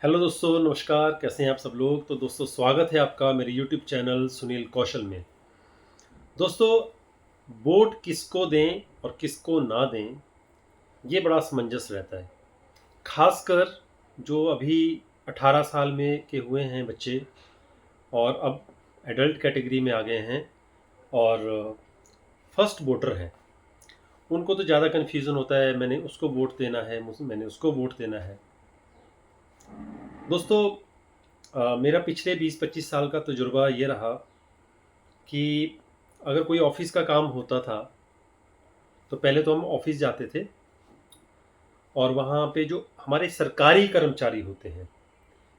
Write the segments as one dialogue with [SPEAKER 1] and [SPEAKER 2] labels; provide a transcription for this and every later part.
[SPEAKER 1] Hello दोस्तों, नमस्कार। कैसे हैं आप सब लोग। तो दोस्तों, स्वागत है आपका मेरे यूट्यूब चैनल सुनील कौशल में। दोस्तों, वोट किसको दें और किसको ना दें, ये बड़ा असमंजस रहता है। खासकर जो अभी 18 साल में के हुए हैं बच्चे और अब एडल्ट कैटेगरी में आ गए हैं और फर्स्ट वोटर हैं, उनको तो ज़्यादा कन्फ्यूज़न होता है। मैंने उसको वोट देना है, मैंने उसको वोट देना है। दोस्तों, मेरा पिछले 20-25 साल का तजुर्बा ये रहा कि अगर कोई ऑफिस का काम होता था तो पहले तो हम ऑफिस जाते थे और वहाँ पे जो हमारे सरकारी कर्मचारी होते हैं,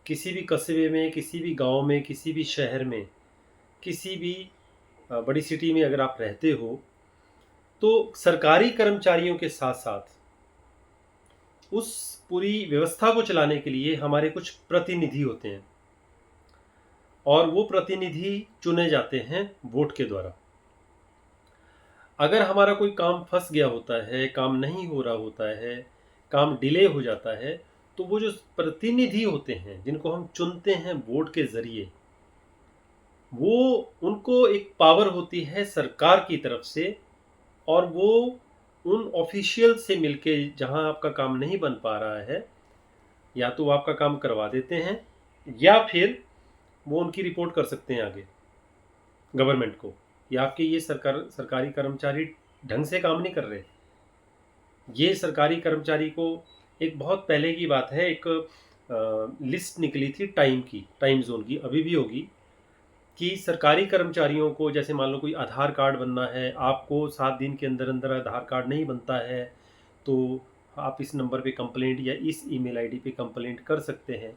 [SPEAKER 1] किसी भी कस्बे में, किसी भी गांव में, किसी भी शहर में, किसी भी बड़ी सिटी में अगर आप रहते हो, तो सरकारी कर्मचारियों के साथ साथ उस पूरी व्यवस्था को चलाने के लिए हमारे कुछ प्रतिनिधि होते हैं और वो प्रतिनिधि चुने जाते हैं वोट के द्वारा। अगर हमारा कोई काम फंस गया होता है, काम नहीं हो रहा होता है, काम डिले हो जाता है, तो वो जो प्रतिनिधि होते हैं जिनको हम चुनते हैं वोट के ज़रिए, वो उनको एक पावर होती है सरकार की तरफ से और वो उन ऑफिशियल से मिलके जहां आपका काम नहीं बन पा रहा है, या तो वो आपका काम करवा देते हैं या फिर वो उनकी रिपोर्ट कर सकते हैं आगे गवर्नमेंट को, या आपके ये सरकारी कर्मचारी ढंग से काम नहीं कर रहे। ये सरकारी कर्मचारी को, एक बहुत पहले की बात है, एक लिस्ट निकली थी टाइम जोन की, अभी भी होगी, कि सरकारी कर्मचारियों को जैसे मान लो कोई आधार कार्ड बनना है, आपको 7 दिन के अंदर अंदर आधार कार्ड नहीं बनता है, तो आप इस नंबर पे कंप्लेंट या इस ईमेल आईडी पे कंप्लेंट कर सकते हैं।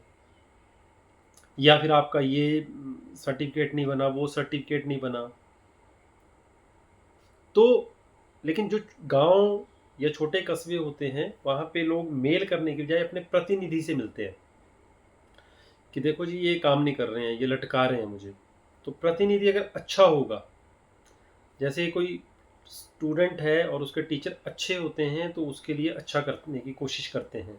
[SPEAKER 1] या फिर आपका ये सर्टिफिकेट नहीं बना, वो सर्टिफिकेट नहीं बना, तो लेकिन जो गांव या छोटे कस्बे होते हैं वहाँ पे लोग मेल करने की बजाय अपने प्रतिनिधि से मिलते हैं कि देखो जी, ये काम नहीं कर रहे हैं, ये लटका रहे हैं मुझे। तो प्रतिनिधि अगर अच्छा होगा, जैसे कोई स्टूडेंट है और उसके टीचर अच्छे होते हैं तो उसके लिए अच्छा करने की कोशिश करते हैं,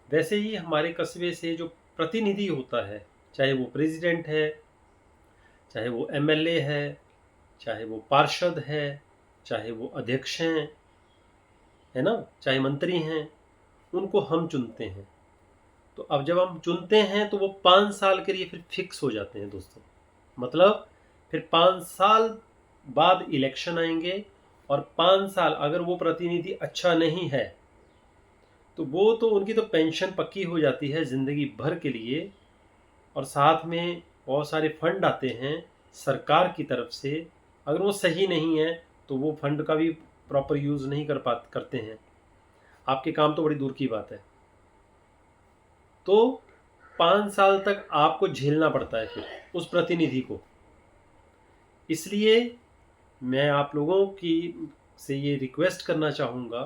[SPEAKER 1] वैसे ही हमारे कस्बे से जो प्रतिनिधि होता है, चाहे वो प्रेसिडेंट है, चाहे वो एमएलए है, चाहे वो पार्षद है, चाहे वो अध्यक्ष हैं, है ना, चाहे मंत्री हैं, उनको हम चुनते हैं। तो अब जब हम चुनते हैं तो वो 5 साल के लिए फिर फिक्स हो जाते हैं दोस्तों। मतलब फिर 5 साल बाद इलेक्शन आएंगे और 5 साल अगर वो प्रतिनिधि अच्छा नहीं है तो वो तो उनकी तो पेंशन पक्की हो जाती है ज़िंदगी भर के लिए। और साथ में बहुत सारे फंड आते हैं सरकार की तरफ से। अगर वो सही नहीं है तो वो फंड का भी प्रॉपर यूज़ नहीं करते हैं, आपके काम तो बड़ी दूर की बात है। तो 5 साल तक आपको झेलना पड़ता है फिर उस प्रतिनिधि को। इसलिए मैं आप लोगों की से ये रिक्वेस्ट करना चाहूँगा,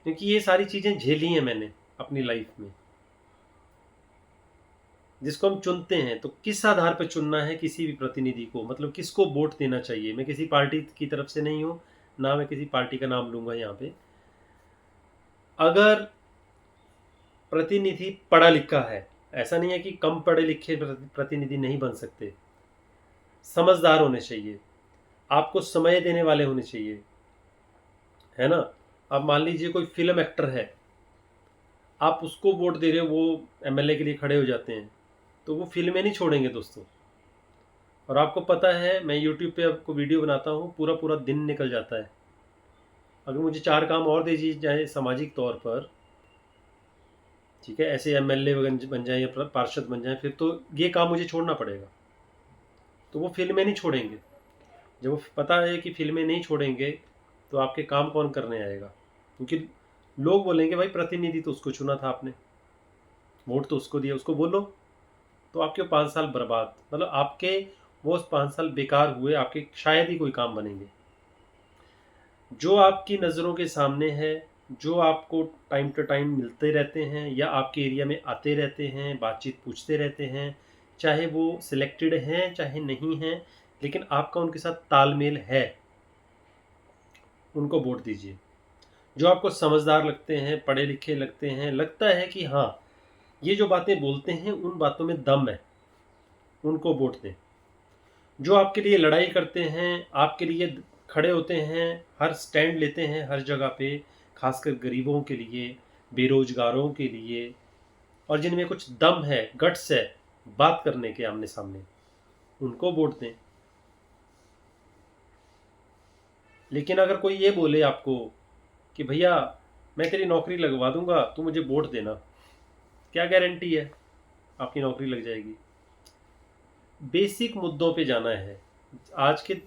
[SPEAKER 1] क्योंकि ये सारी चीज़ें झेली हैं मैंने अपनी लाइफ में। जिसको हम चुनते हैं तो किस आधार पर चुनना है किसी भी प्रतिनिधि को, मतलब किसको वोट देना चाहिए। मैं किसी पार्टी की तरफ से नहीं हूँ, ना मैं किसी पार्टी का नाम लूँगा यहाँ पे। अगर प्रतिनिधि पढ़ा लिखा है, ऐसा नहीं है कि कम पढ़े लिखे प्रतिनिधि नहीं बन सकते, समझदार होने चाहिए, आपको समय देने वाले होने चाहिए, है ना। अब मान लीजिए कोई फिल्म एक्टर है, आप उसको वोट दे रहे हो, वो एमएलए के लिए खड़े हो जाते हैं, तो वो फिल्में नहीं छोड़ेंगे दोस्तों। और आपको पता है, मैं यूट्यूब पे आपको वीडियो बनाता हूँ, पूरा पूरा दिन निकल जाता है। अगर मुझे 4 काम और दे दिए जाए सामाजिक तौर पर, ठीक है, ऐसे एमएलए बन जाए या पार्षद बन जाए, फिर तो ये काम मुझे छोड़ना पड़ेगा। तो वो फिल्में नहीं छोड़ेंगे। जब वो पता है कि फिल्में नहीं छोड़ेंगे तो आपके काम कौन करने आएगा, क्योंकि लोग बोलेंगे भाई प्रतिनिधि तो उसको चुना था आपने, वोट तो उसको दिया, उसको बोलो। तो आपके 5 साल बर्बाद, मतलब आपके वो 5 साल बेकार हुए, आपके शायद ही कोई काम बनेंगे। जो आपकी नज़रों के सामने है, जो आपको टाइम टू टाइम मिलते रहते हैं या आपके एरिया में आते रहते हैं, बातचीत पूछते रहते हैं, चाहे वो सिलेक्टेड हैं चाहे नहीं हैं, लेकिन आपका उनके साथ तालमेल है, उनको वोट दीजिए। जो आपको समझदार लगते हैं, पढ़े लिखे लगते हैं, लगता है कि हाँ, ये जो बातें बोलते हैं उन बातों में दम है, उनको वोट दें। जो आपके लिए लड़ाई करते हैं, आपके लिए खड़े होते हैं, हर स्टैंड लेते हैं हर जगह पे, खासकर गरीबों के लिए, बेरोजगारों के लिए, और जिनमें कुछ दम है, गट्स है बात करने के आमने सामने, उनको वोट दें। लेकिन अगर कोई ये बोले आपको कि भैया मैं तेरी नौकरी लगवा दूंगा, तू मुझे वोट देना, क्या गारंटी है आपकी नौकरी लग जाएगी? बेसिक मुद्दों पे जाना है। आज के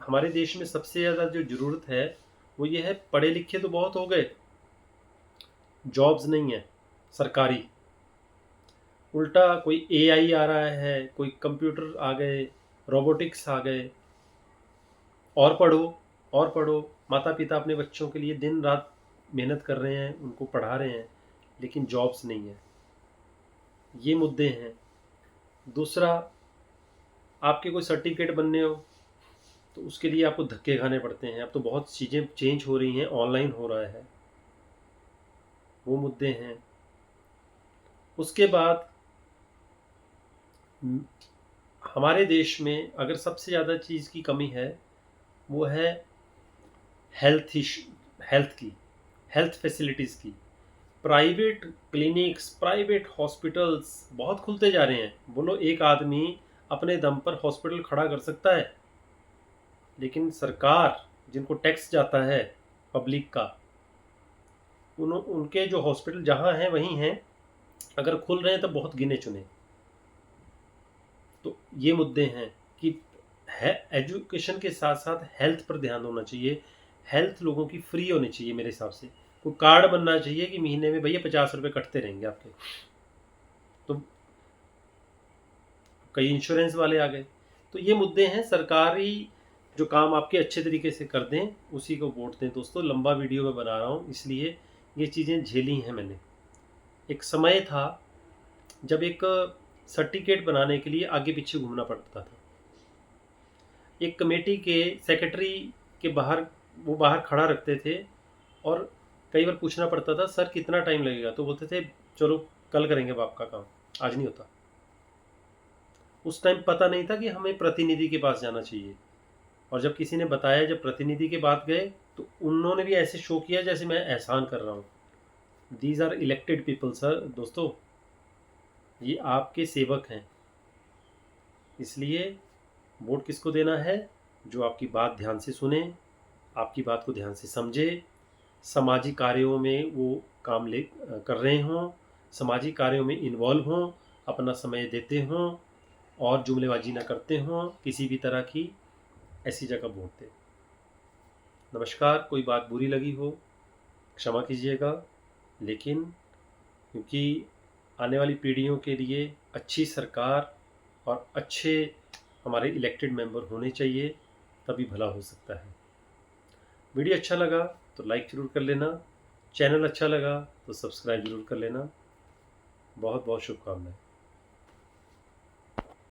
[SPEAKER 1] हमारे देश में सबसे ज़्यादा जो ज़रूरत है वो ये है, पढ़े लिखे तो बहुत हो गए, जॉब्स नहीं है सरकारी। उल्टा कोई एआई आ रहा है, कोई कंप्यूटर आ गए, रोबोटिक्स आ गए, और पढ़ो और पढ़ो। माता पिता अपने बच्चों के लिए दिन रात मेहनत कर रहे हैं, उनको पढ़ा रहे हैं, लेकिन जॉब्स नहीं है। ये मुद्दे हैं। दूसरा, आपके कोई सर्टिफिकेट बनने हो तो उसके लिए आपको धक्के खाने पड़ते हैं। अब तो बहुत चीज़ें चेंज हो रही हैं, ऑनलाइन हो रहा है, वो मुद्दे हैं। उसके बाद हमारे देश में अगर सबसे ज़्यादा चीज़ की कमी है वो है हेल्थ की, हेल्थ फैसिलिटीज़ की। प्राइवेट क्लिनिक्स, प्राइवेट हॉस्पिटल्स बहुत खुलते जा रहे हैं। बोलो एक आदमी अपने दम पर हॉस्पिटल खड़ा कर सकता है, लेकिन सरकार, जिनको टैक्स जाता है पब्लिक का, उनके जो हॉस्पिटल जहाँ हैं वहीं हैं, अगर खुल रहे हैं तो बहुत गिने चुने। तो ये मुद्दे हैं कि है एजुकेशन के साथ साथ हेल्थ पर ध्यान होना चाहिए। हेल्थ लोगों की फ्री होनी चाहिए मेरे हिसाब से। कोई कार्ड बनना चाहिए कि महीने में भैया 50 रुपये कटते रहेंगे आपके। तो कई इंश्योरेंस वाले आ गए। तो ये मुद्दे हैं। सरकारी जो काम आपके अच्छे तरीके से कर दें उसी को वोट दें। दोस्तों लंबा वीडियो मैं बना रहा हूँ, इसलिए ये चीज़ें झेली हैं मैंने। एक समय था जब एक सर्टिफिकेट बनाने के लिए आगे पीछे घूमना पड़ता था। एक कमेटी के सेक्रेटरी के बाहर, वो बाहर खड़ा रखते थे और कई बार पूछना पड़ता था सर कितना टाइम लगेगा, तो बोलते थे चलो कल करेंगे अब आपका काम, आज नहीं होता। उस टाइम पता नहीं था कि हमें प्रतिनिधि के पास जाना चाहिए, और जब किसी ने बताया, जब प्रतिनिधि के पास गए तो उन्होंने भी ऐसे शो किया जैसे मैं एहसान कर रहा हूँ। These are elected people sir. दोस्तों ये आपके सेवक हैं, इसलिए वोट किसको देना है? जो आपकी बात ध्यान से सुने, आपकी बात को ध्यान से समझे, सामाजिक कार्यों में वो काम कर रहे हों, सामाजिक कार्यों में इन्वॉल्व हों, अपना समय देते हों और जुमलेबाजी ना करते हों किसी भी तरह की, ऐसी जगह वोट दें। नमस्कार। कोई बात बुरी लगी हो क्षमा कीजिएगा, लेकिन क्योंकि आने वाली पीढ़ियों के लिए अच्छी सरकार और अच्छे हमारे इलेक्टेड मेंबर होने चाहिए, तभी भला हो सकता है। वीडियो अच्छा लगा तो लाइक ज़रूर कर लेना, चैनल अच्छा लगा तो सब्सक्राइब ज़रूर कर लेना। बहुत बहुत शुभकामनाएं।